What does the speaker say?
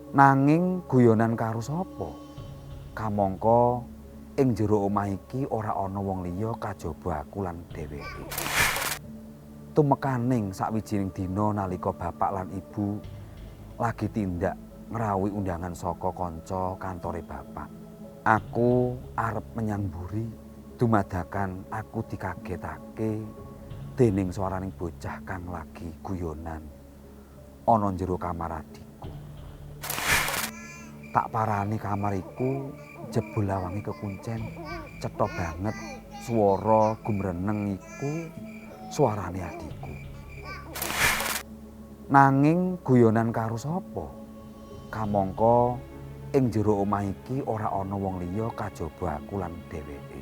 Nanging guyonan karo sapa? Kamangka ing jero omah iki ora ana wong liya kajaba aku lan dheweke. Tumekaning sawijining dina nalika bapak lan ibu lagi tindak ngrawuhi undangan saka kanca kantore bapak. Aku arep menyang mburi, dumadakan aku dikagetake dening swaraning bocah kang lagi guyonan ana jero kamar adikku. Tak parani kamar iku jebul lawange kekuncen, cetha banget swara gumreneng iku suarane adikku. Nanging guyonan karo sapa? Kamangka ing jero omah iki ora ana wong liya kajaba aku lan dheweke.